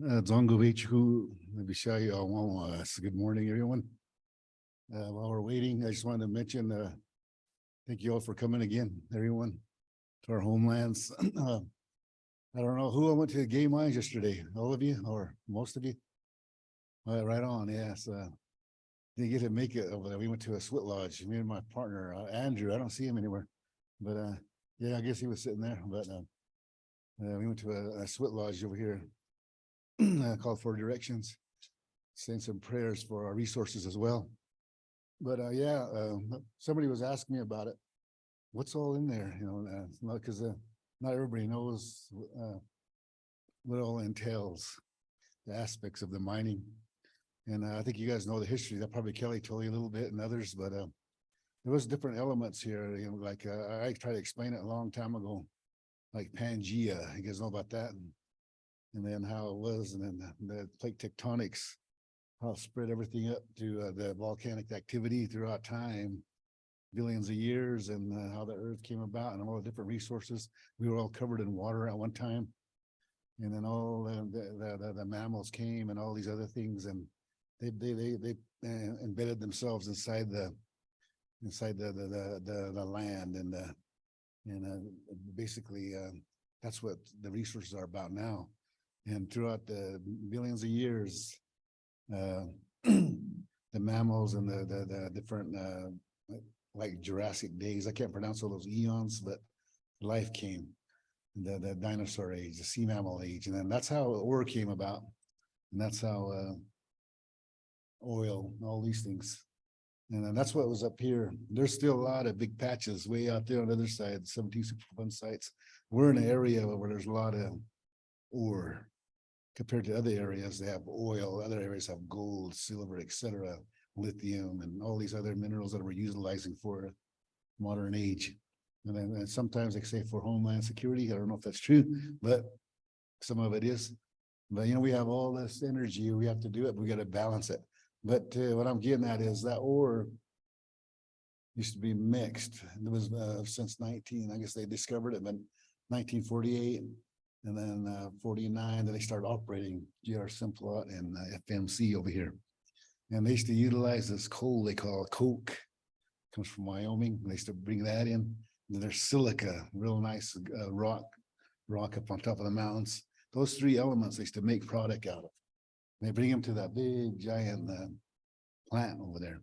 Zongo Vichu, Vishay Awawa. Good morning, everyone. While we're waiting, I just wanted to mention, thank you all for coming again, everyone, to our homelands. I don't know who I went to the game lines yesterday, all of you or most of you. Right on, yes. Didn't get to make it over there. We went to a sweat lodge, me and my partner, Andrew. I don't see him anywhere, but yeah, I guess he was sitting there. But we went to a sweat lodge over here called for directions, saying some prayers for our resources as well. But yeah, somebody was asking me about it. What's all in there? You know, because not everybody knows what all entails, the aspects of the mining. And I think you guys know the history. That probably Kelly told you a little bit and others, but there was different elements here. You know, like I tried to explain it a long time ago, like Pangea. You guys know about that, and then how it was, and then the plate tectonics, how it spread everything up to the volcanic activity throughout time, billions of years, and how the Earth came about, and all the different resources. We were all covered in water at one time, and then all the mammals came, and all these other things, and they embedded themselves inside the land, and basically that's what the resources are about now. And throughout the billions of years, the mammals and the different like Jurassic days, I can't pronounce all those eons, but life came, the dinosaur age, the sea mammal age, and then that's how ore came about, and that's how oil, all these things. And then that's what was up here. There's still a lot of big patches way out there on the other side, 17 Superfund sites. We're in an area where there's a lot of ore compared to other areas. They have oil, other areas have gold, silver, etc., lithium, and all these other minerals that we're utilizing for modern age. And then sometimes they say for homeland security. I don't know if that's true, but some of it is. But you know, we have all this energy, we have to do it, but we got to balance it. But what I'm getting at is that ore used to be mixed. It was since I guess they discovered it in 1948, and then 49, then they started operating GR Simplot and FMC over here. And they used to utilize this coal they call coke, comes from Wyoming. They used to bring that in. And there's silica, real nice rock up on top of the mountains. Those three elements they used to make product out of. They bring them to that big giant plant over there.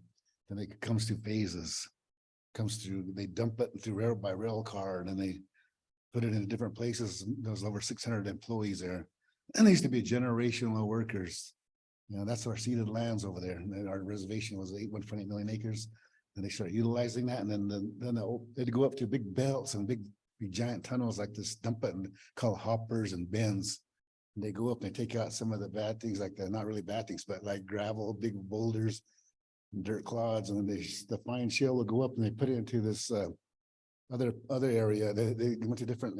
Then it comes through phases, they dump it through rail car, and then they put it in different places. There's over 600 employees there. And they used to be generational workers. You know, that's our ceded lands over there. And our reservation was 1.8 million acres. And they started utilizing that. And then they'd go up to big belts and big giant tunnels like this, dump it and call hoppers and bends. They go up and they take out some of the bad things, like not really bad things, but like gravel, big boulders, dirt clods, and then the fine shale will go up and they put it into this other area. They went to different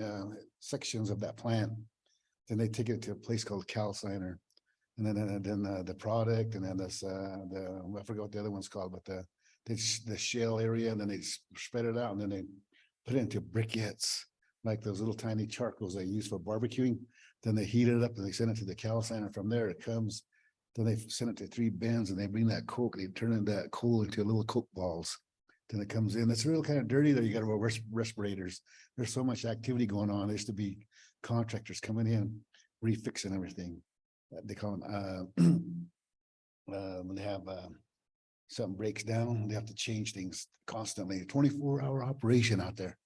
sections of that plant. Then they take it to a place called calciner, and then the product, and then this I forgot what the other one's called, but the shale area, and then they spread it out, and then they put it into briquettes, like those little tiny charcoals they use for barbecuing. Then they heat it up and they send it to the calciner. From there it comes. Then they send it to 3 bins and they bring that coke. They turn that coal into little coke balls. Then it comes in. It's real kind of dirty there. You got to wear respirators. There's so much activity going on. There used to be contractors coming in, refixing everything. They call them when they have something breaks down, they have to change things constantly. 24-hour operation out there.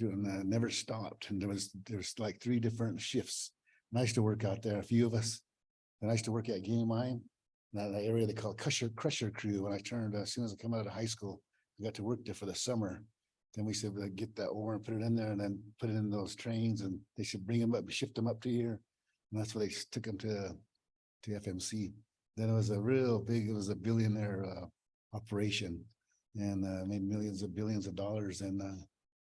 And never stopped. And there's like 3 different shifts. And I used to work out there, a few of us. And I used to work at Game Mine, that area they call Crusher Crew. When I turned, as soon as I come out of high school, I got to work there for the summer. Then we said, we'd get that ore and put it in there, and then put it in those trains, and they should bring them up, shift them up to here. And that's where they took them to FMC. Then it was it was a billionaire operation, and made millions of billions of dollars. And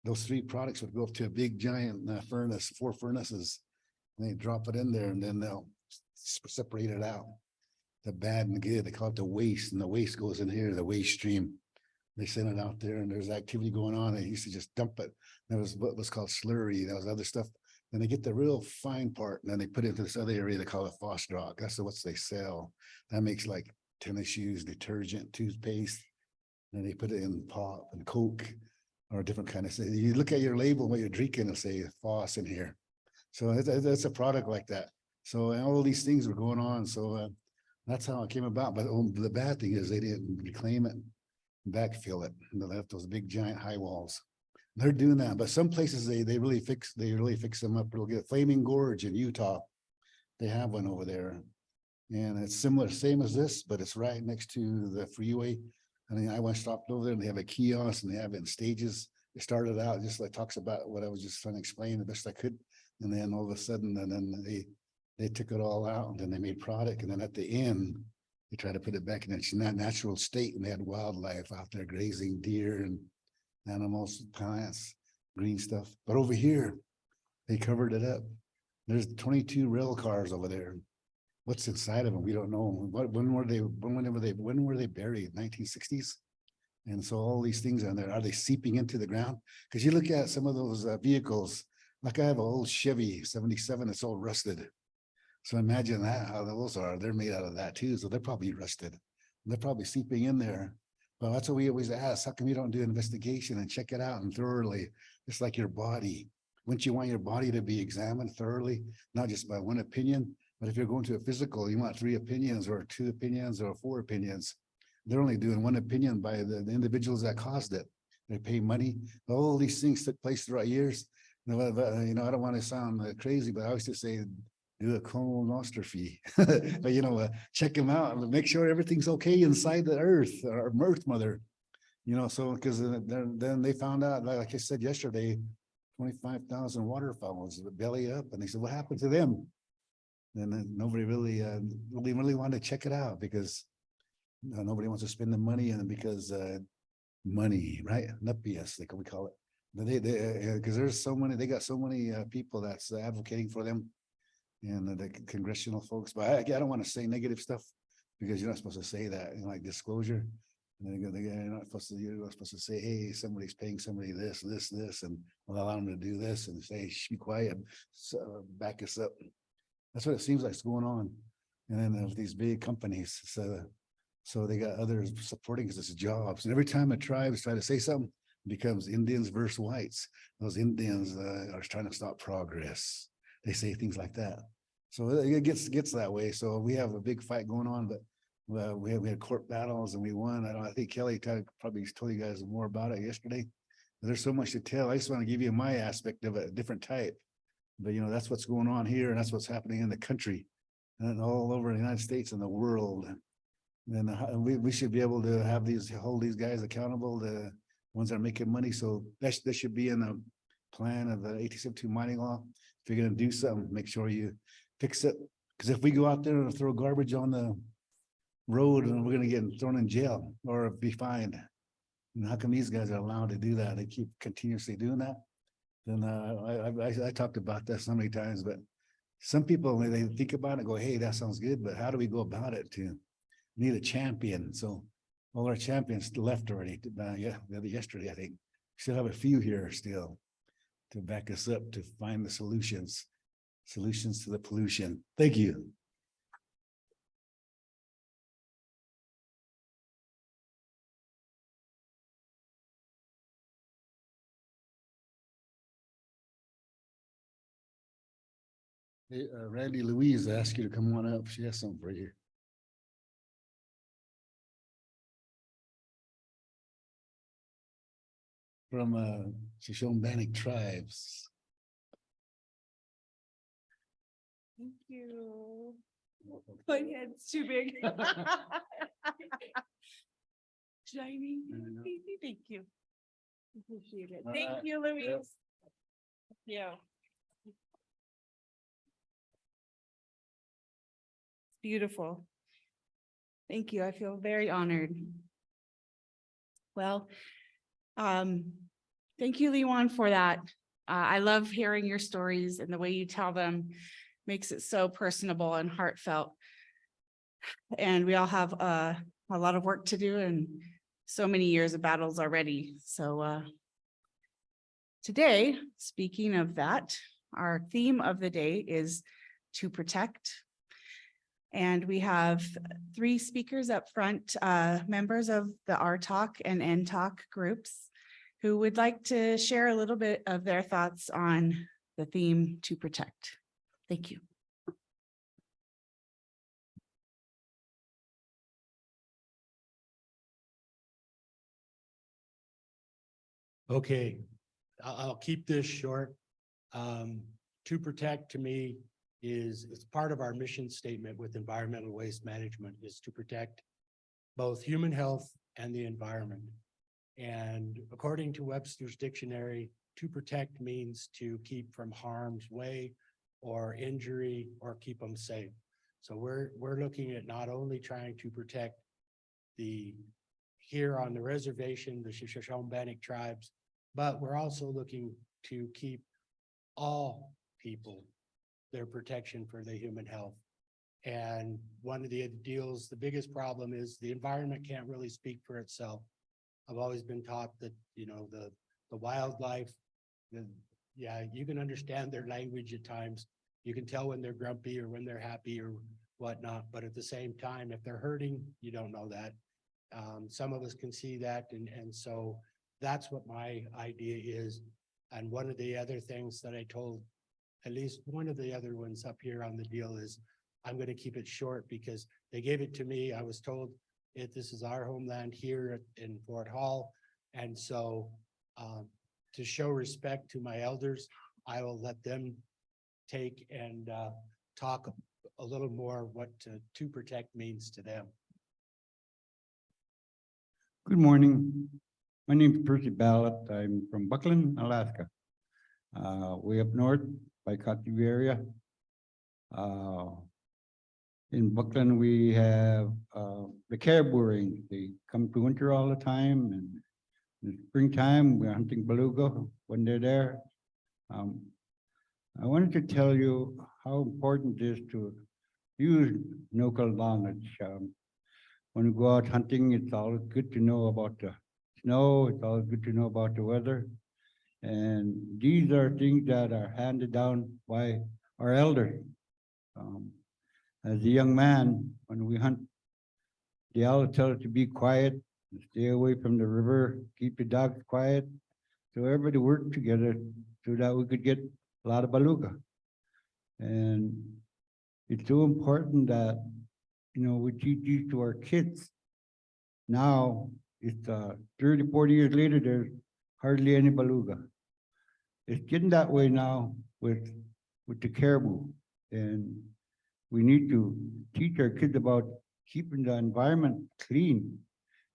those 3 products would go up to a big giant furnace, 4 furnaces, and they drop it in there, and then they'll separate it out. The bad and the good, they call it the waste, and the waste goes in here, the waste stream. They send it out there, and there's activity going on. They used to just dump it. That was what was called slurry. That was other stuff. Then they get the real fine part, and then they put it into this other area, they call it phos rock. That's what they sell. That makes like tennis shoes, detergent, toothpaste. And they put it in pop and Coke or different kind of, you look at your label, what you're drinking, it'll say phos in here. So that's a product like that. So all these things were going on. So that's how it came about. But the bad thing is they didn't reclaim it, backfill it. And they left those big giant high walls. They're doing that, but some places they really fix them up. It'll get Flaming Gorge in Utah. They have one over there, and it's similar, same as this, but it's right next to the freeway. And then I went stopped over there, and they have a kiosk, and they have it in stages. It started out just like talks about what I was just trying to explain the best I could, and then all of a sudden, and then they took it all out, and then they made product, and then at the end they try to put it back in its natural state, and they had wildlife out there grazing, deer and animals, plants, green stuff. But over here, they covered it up. There's 22 rail cars over there. What's inside of them? We don't know. When were they buried? 1960s? And so all these things on there, are they seeping into the ground? Because you look at some of those vehicles, like I have an old Chevy 77, it's all rusted. So imagine that, how those are. They're made out of that too. So they're probably rusted. They're probably seeping in there. Well, that's what we always ask. How come you don't do an investigation and check it out and thoroughly? It's like your body. Wouldn't you want your body to be examined thoroughly, not just by one opinion? But if you're going to a physical, you want 3 opinions or 2 opinions or 4 opinions. They're only doing 1 opinion by the individuals that caused it. They pay money. All these things took place throughout years. I don't want to sound crazy, but I always just say, do a colonoscopy, but check them out and make sure everything's okay inside the earth, or earth mother, so because then they found out, like I said yesterday, 25,000 waterfowls belly up, and they said, what happened to them? And then nobody really wanted to check it out, because nobody wants to spend the money, and because money, right? Nuppias, like we call it. But they because there's so many, they got so many people that's advocating for them, and the congressional folks. But I don't want to say negative stuff, because you're not supposed to say that, like disclosure. And you're not supposed to say, hey, somebody's paying somebody this, and we'll allow them to do this, and say, shh, be quiet, so back us up. That's what it seems like is going on. And then of these big companies, so they got others supporting us as jobs. And every time a tribe is trying to say something, it becomes Indians versus whites. Those Indians are trying to stop progress. They say things like that. So it gets that way. So we have a big fight going on, but we had court battles and we won. I think Kelly probably told you guys more about it yesterday. But there's so much to tell. I just want to give you my aspect of a different type. But that's what's going on here, and that's what's happening in the country and all over the United States and the world. And we should be able to hold these guys accountable, the ones that are making money. So that should be in the plan of the 1872 mining law. If you're going to do something, make sure you fix it. Because if we go out there and throw garbage on the road, and we're going to get thrown in jail or be fined. And how come these guys are allowed to do that? They keep continuously doing that. Then I talked about that so many times, but some people, when they think about it, go, hey, that sounds good, but how do we go about it? Need a champion. So all our champions left already. Yesterday, I think. Still have a few here still to back us up to find the solutions to the pollution. Thank you. Hey, Randy Louise asked you to come on up. She has something for you. From Shoshone tribes. Thank you. My head's too big. Shiny. Thank you. Appreciate it. Thank you, Louise. Yeah. Beautiful. Thank you. I feel very honored. Well, thank you, Lewan, for that. I love hearing your stories, and the way you tell them makes it so personable and heartfelt. And we all have a lot of work to do and so many years of battles already. So today, speaking of that, Our theme of the day is to protect. And we have 3 speakers up front, members of the RTOC and NTOC groups who would like to share a little bit of their thoughts on the theme to protect. Thank you. Okay, I'll keep this short. To protect to me it's part of our mission statement with environmental waste management is to protect both human health and the environment. And according to Webster's dictionary, to protect means to keep from harm's way or injury or keep them safe. So we're looking at not only trying to protect the here on the reservation, the Shoshone-Bannock tribes, but we're also looking to keep all people their protection for the human health. And one of the deals, the biggest problem is the environment can't really speak for itself. I've always been taught that, you know, the wildlife, yeah, you can understand their language at times. You can tell when they're grumpy or when they're happy or whatnot, but at the same time, if they're hurting, you don't know that. Some of us can see that, and so that's what my idea is. And one of the other things that I told, at least one of the other ones up here on the deal is, I'm going to keep it short because they gave it to me. I was told this is our homeland here in Fort Hall. And so to show respect to my elders, I will let them take and talk a little more what to protect means to them. Good morning. My name is Percy Ballot. I'm from Buckland, Alaska. Way up north by Kotzebue area. In Buckland, we have the caribou range. They come to winter all the time, and in the springtime, we're hunting beluga when they're there. I wanted to tell you how important it is to use local knowledge. When we go out hunting, it's always good to know about the snow. It's always good to know about the weather. And these are things that are handed down by our elders. As a young man, when we hunt, they always tell us to be quiet, stay away from the river, keep the dogs quiet. So everybody worked together so that we could get a lot of beluga. And it's so important that, you know, we teach these to our kids. Now, it's 30, 40 years later, there's hardly any beluga. It's getting that way now with the caribou. And we need to teach our kids about keeping the environment clean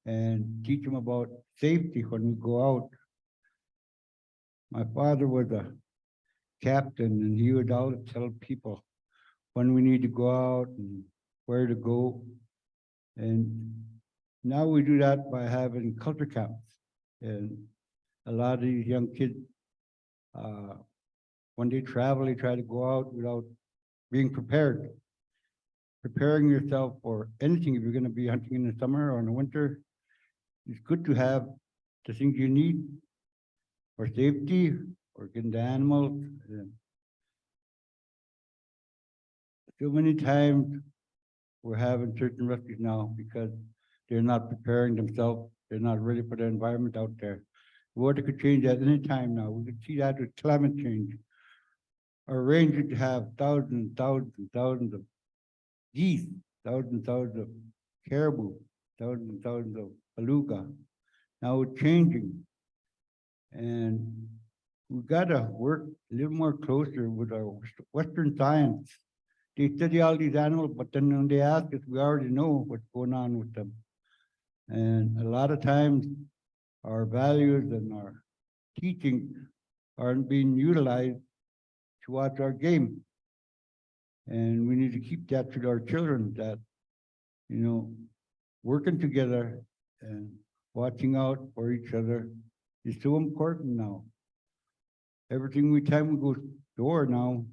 and teach them about safety when we go out. My father was a captain, and he would always tell people when we need to go out and where to go. And now we do that by having culture camps. And a lot of these young kids, when they travel, they try to go out without being prepared. Preparing yourself for anything, if you're going to be hunting in the summer or in the winter, it's good to have the things you need for safety or getting the animals. So many times we're having certain rescues now because they're not preparing themselves. They're not ready for the environment out there. Water could change at any time now. We could see that with climate change. Our range would have thousands and thousands and thousands of geese, thousands and thousands of caribou, thousands and thousands of beluga. Now it's changing. And we've got to work a little more closer with our Western science. They study all these animals, but then when they ask us, we already know what's going on with them. And a lot of times our values and our teaching aren't being utilized to watch our game. And we need to keep that to our children, that, you know, working together and watching out for each other is so important now. Everything time we go to the store now,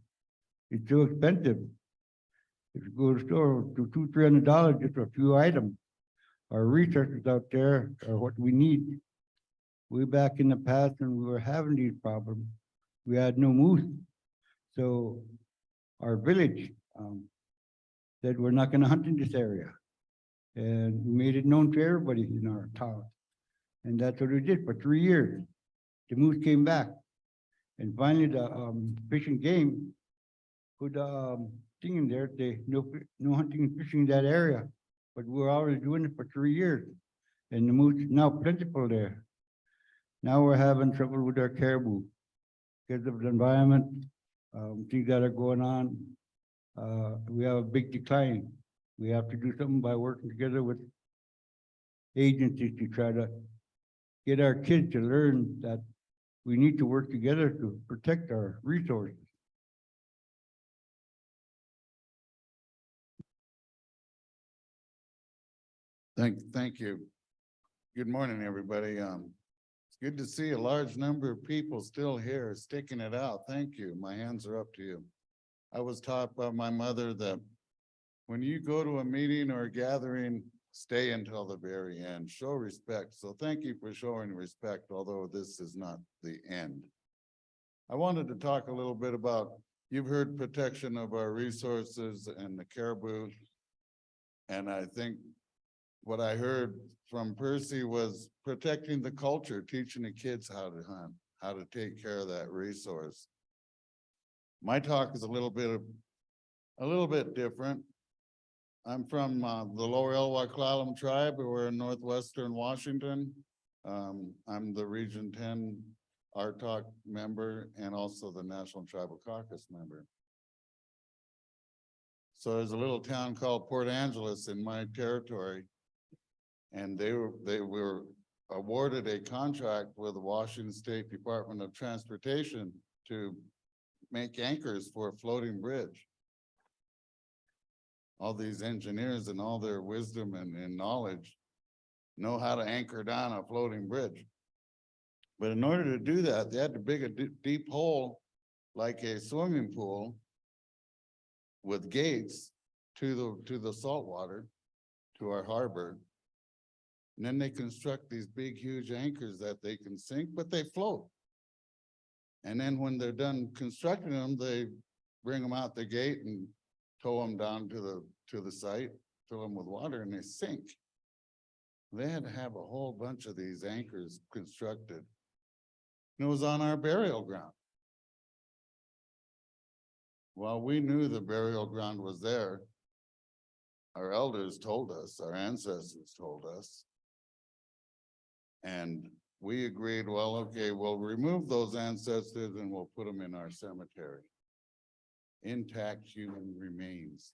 it's so expensive. If you go to the store to $200-300 just for a few items, our resources out there are what we need. Way back in the past when we were having these problems, we had no moose. So our village, said we're not gonna hunt in this area. And we made it known to everybody in our town. And that's what we did for 3 years. The moose came back. And finally, the, fishing game put, thing in there, they, no hunting and fishing in that area. But we're already doing it for 3 years. And the moose is now plentiful there. Now we're having trouble with our caribou because of the environment, things that are going on. We have a big decline. We have to do something by working together with agencies to try to get our kids to learn that we need to work together to protect our resources. Thank you. Good morning, everybody. It's good to see a large number of people still here sticking it out. Thank you. My hands are up to you. I was taught by my mother that when you go to a meeting or a gathering, stay until the very end, show respect. So thank you for showing respect, although this is not the end. I wanted to talk a little bit about, you've heard protection of our resources and the caribou. And I think what I heard from Percy was protecting the culture, teaching the kids how to hunt, how to take care of that resource. My talk is a little bit different. I'm from the Lower Elwha tribe. We're in northwestern Washington. I'm the Region 10 RTOC member and also the National Tribal Caucus member. So there's a little town called Port Angeles in my territory. And they were awarded a contract with the Washington State Department of Transportation to make anchors for a floating bridge. All these engineers and all their wisdom and knowledge know how to anchor down a floating bridge. But in order to do that, they had to dig a deep hole like a swimming pool with gates to the salt water, to our harbor. And then they construct these big, huge anchors that they can sink, but they float. And then when they're done constructing them, they bring them out the gate and tow them down to the site, fill them with water, and they sink. They had to have a whole bunch of these anchors constructed. And it was on our burial ground. Well, we knew the burial ground was there. Our elders told us, our ancestors told us. And we agreed, well, okay, we'll remove those ancestors and we'll put them in our cemetery. Intact human remains.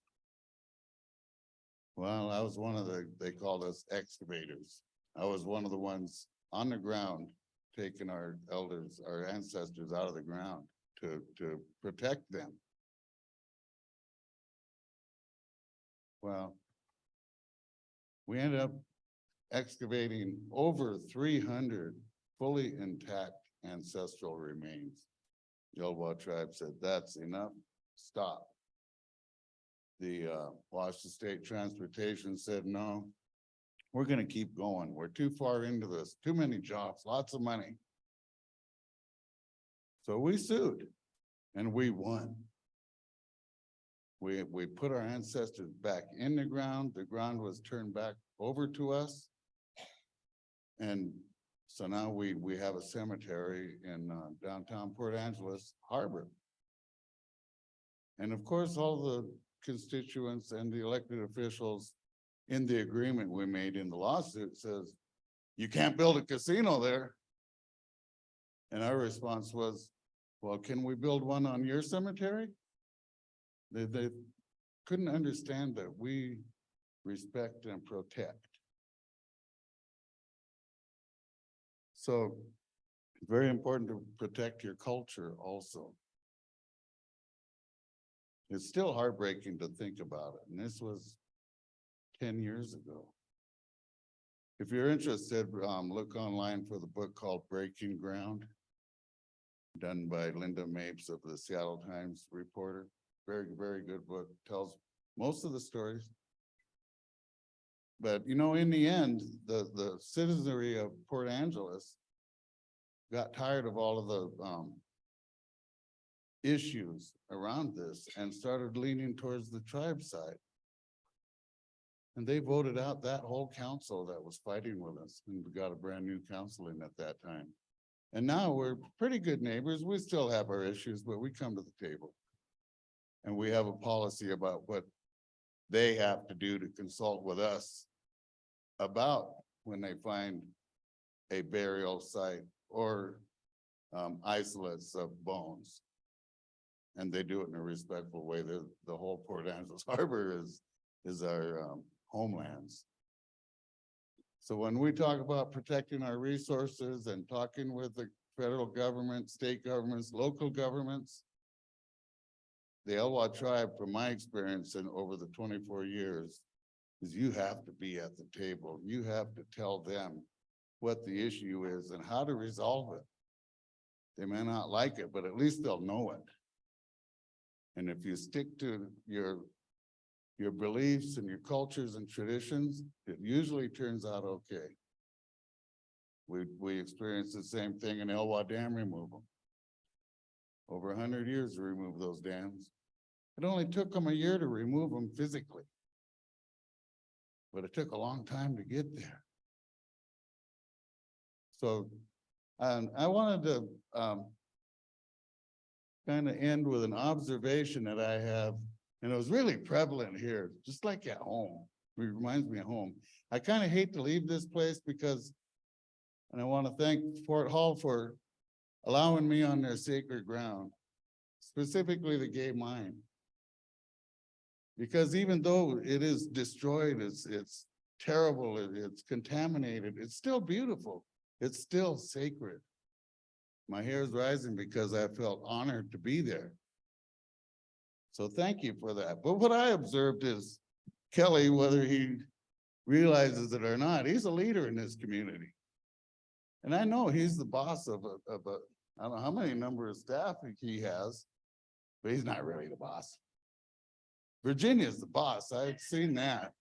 Well, I was one of they called us excavators. I was one of the ones on the ground taking our elders, our ancestors out of the ground to protect them. Well, we ended up excavating over 300 fully intact ancestral remains. The Elwha tribe said, that's enough, stop. The Washington State Transportation said, no, we're gonna keep going. We're too far into this, too many jobs, lots of money. So we sued and we won. We put our ancestors back in the ground was turned back over to us. And so now we have a cemetery in downtown Port Angeles Harbor. And of course, all the constituents and the elected officials in the agreement we made in the lawsuit says, you can't build a casino there. And our response was, well, can we build one on your cemetery? They couldn't understand that we respect and protect. So very important to protect your culture also. It's still heartbreaking to think about it. And this was 10 years ago. If you're interested, look online for the book called Breaking Ground, done by Linda Mapes of the Seattle Times Reporter. Very, very good book, tells most of the stories. But you know, in the end, the citizenry of Port Angeles got tired of all of the issues around this and started leaning towards the tribe side. And they voted out that whole council that was fighting with us, and we got a brand new council in at that time. And now we're pretty good neighbors. We still have our issues, but we come to the table. And we have a policy about what they have to do to consult with us about when they find a burial site or isolates of bones. And they do it in a respectful way. The whole Port Angeles Harbor is our homelands. So when we talk about protecting our resources and talking with the federal government, state governments, local governments, the Elwha tribe, from my experience in over the 24 years, is you have to be at the table. You have to tell them what the issue is and how to resolve it. They may not like it, but at least they'll know it. And if you stick to your beliefs and your cultures and traditions, it usually turns out okay. We experienced the same thing in Elwha Dam removal. Over 100 years to remove those dams. It only took them a year to remove them physically. But it took a long time to get there. So I wanted to kind of end with an observation that I have, and it was really prevalent here, just like at home. It reminds me of home. I kind of hate to leave this place because, and I want to thank Fort Hall for allowing me on their sacred ground, specifically the gay mine. Because even though it is destroyed, it's terrible, it's contaminated, it's still beautiful. It's still sacred. My hair is rising because I felt honored to be there. So thank you for that. But what I observed is Kelly, whether he realizes it or not, he's a leader in this community. And I know he's the boss of a, I don't know how many number of staff he has, but he's not really the boss. Virginia's the boss. I've seen that.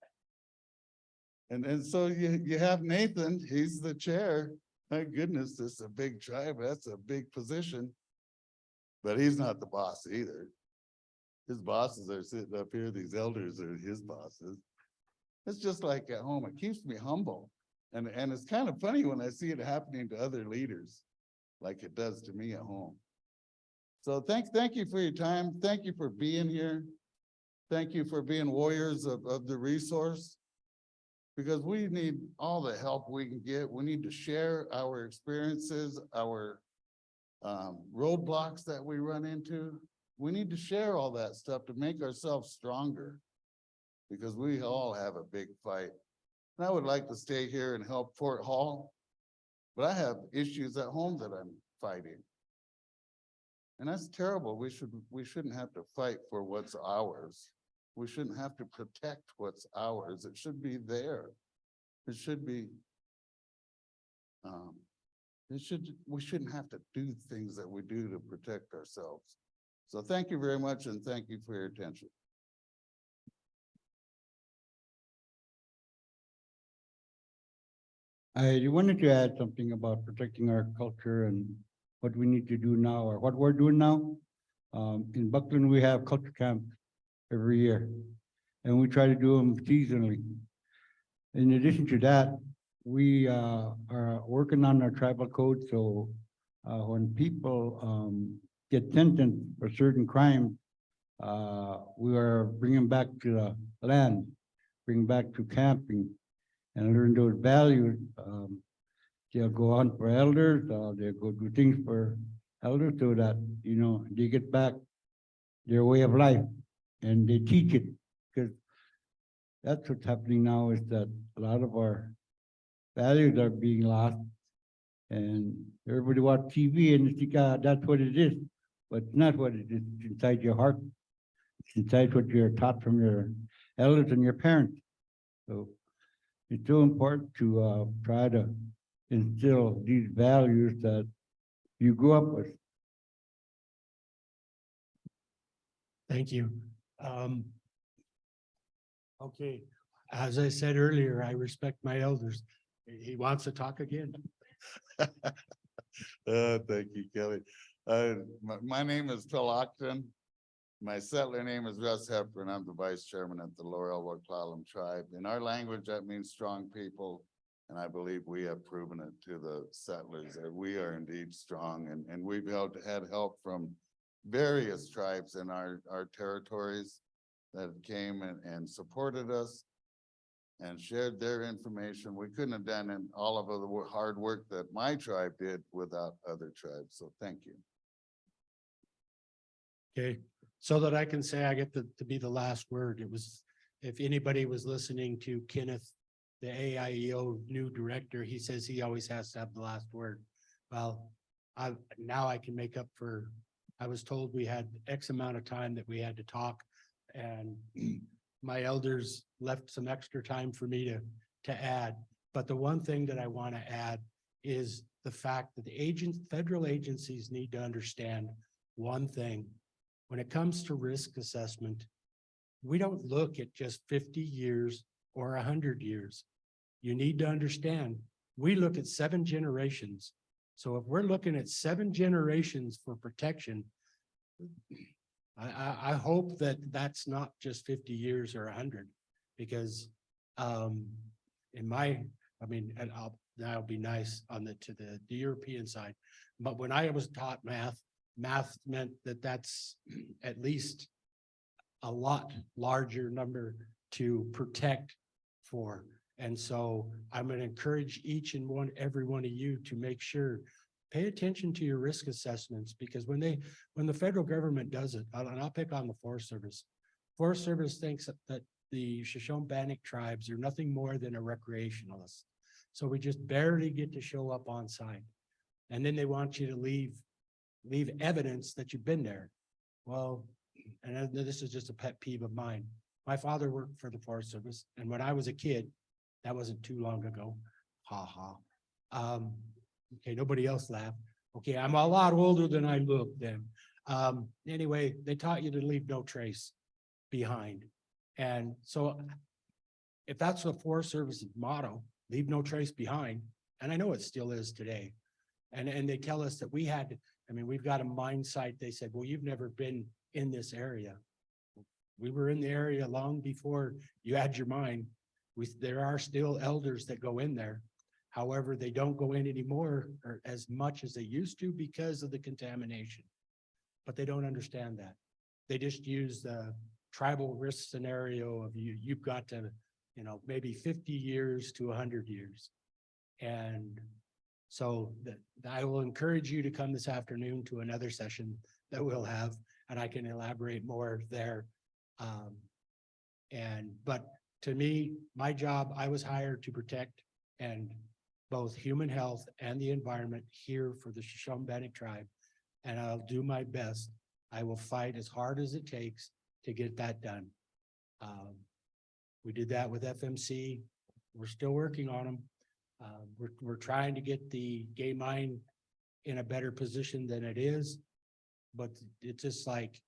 And so you have Nathan, he's the chair. Thank goodness, this is a big tribe. That's a big position. But he's not the boss either. His bosses are sitting up here. These elders are his bosses. It's just like at home. It keeps me humble. And it's kind of funny when I see it happening to other leaders, like it does to me at home. So thank you for your time. Thank you for being here. Thank you for being warriors of the resource. Because we need all the help we can get. We need to share our experiences, our roadblocks that we run into. We need to share all that stuff to make ourselves stronger. Because we all have a big fight. And I would like to stay here and help Fort Hall, but I have issues at home that I'm fighting. And that's terrible. We shouldn't have to fight for what's ours. We shouldn't have to protect what's ours. It should be there. It should be, we shouldn't have to do things that we do to protect ourselves. So thank you very much, and thank you for your attention. I wanted to add something about protecting our culture and what we need to do now, or what we're doing now. In Buckland, we have culture camps every year, and we try to do them seasonally. In addition to that, we are working on our tribal code, so when people get sentenced for certain crimes, we are bringing back to the land, bring back to camping, and learn those values. They'll go on for elders, they'll go do things for elders so that, you know, they get back their way of life and they teach it. Because that's what's happening now, is that a lot of our values are being lost. And everybody watch TV and they think, that's what it is. But it's not what it is. It's inside your heart. It's inside what you're taught from your elders and your parents. So it's so important to try to instill these values that you grew up with. Thank you. Okay, as I said earlier, I respect my elders. He wants to talk again. Thank you, Kelly. My name is Phil Octon. My settler name is Russ Hepburn, and I'm the vice chairman at the Lower Elwood Clallam Tribe. In our language, that means strong people. And I believe we have proven it to the settlers that we are indeed strong, and we've had help from various tribes in our territories that came and supported us and shared their information. We couldn't have done all of the hard work that my tribe did without other tribes. So thank you. Okay, so that I can say I get to be the last word. It was, if anybody was listening to Kenneth, the AIEO new director, he says he always has to have the last word. Well, now I can make up for, I was told we had X amount of time that we had to talk, and my elders left some extra time for me to add. But the one thing that I want to add is the fact that the federal agencies need to understand one thing. When it comes to risk assessment, we don't look at just 50 years or 100 years. You need to understand, we look at 7 generations. So if we're looking at 7 generations for protection, I hope that that's not just 50 years or 100, because in my, I mean, and that'll be nice on the European side. But when I was taught math meant that that's at least a lot larger number to protect for. And so I'm going to encourage every one of you to make sure, pay attention to your risk assessments, because when the federal government does it, and I'll pick on the Forest Service. Forest Service thinks that the Shoshone-Bannock tribes are nothing more than a recreationalist. So we just barely get to show up on site. And then they want you to leave evidence that you've been there. Well, and this is just a pet peeve of mine. My father worked for the Forest Service, and when I was a kid, that wasn't too long ago. Ha ha. Okay, nobody else laughed. Okay, I'm a lot older than I look then. Anyway, they taught you to leave no trace behind. And so if that's the Forest Service's motto, leave no trace behind, and I know it still is today. And they tell us that we've got a mine site. They said, well, you've never been in this area. We were in the area long before you had your mine. There are still elders that go in there. However, they don't go in anymore or as much as they used to because of the contamination. But they don't understand that. They just use the tribal risk scenario of you've got to, maybe 50 years to 100 years. And so I will encourage you to come this afternoon to another session that we'll have, and I can elaborate more there. But to me, my job, I was hired to protect and both human health and the environment here for the Shoshone-Bannock tribe. And I'll do my best. I will fight as hard as it takes to get that done. We did that with FMC. We're still working on them. We're trying to get the gay mine in a better position than it is, but it's just like,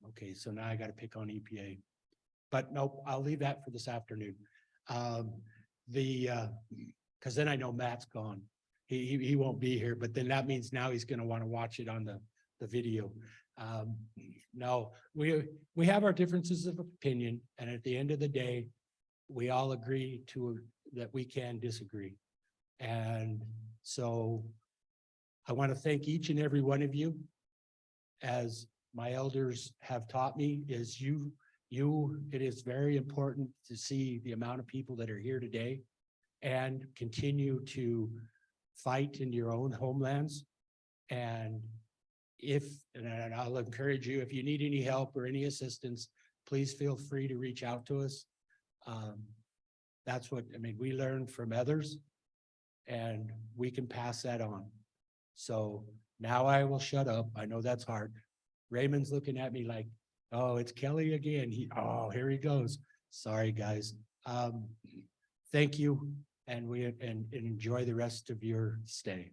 okay, so now I got to pick on EPA. But nope, I'll leave that for this afternoon. Because then I know Matt's gone. He won't be here, but then that means now he's going to want to watch it on the video. No, we have our differences of opinion, and at the end of the day, we all agree that we can disagree. And so I want to thank each and every one of you. As my elders have taught me, it is very important to see the amount of people that are here today and continue to fight in your own homelands. And I'll encourage you, if you need any help or any assistance, please feel free to reach out to us. That's what, we learn from others and we can pass that on. So now I will shut up. I know that's hard. Raymond's looking at me like, oh, it's Kelly again. Here he goes. Sorry, guys. Thank you. And enjoy the rest of your stay.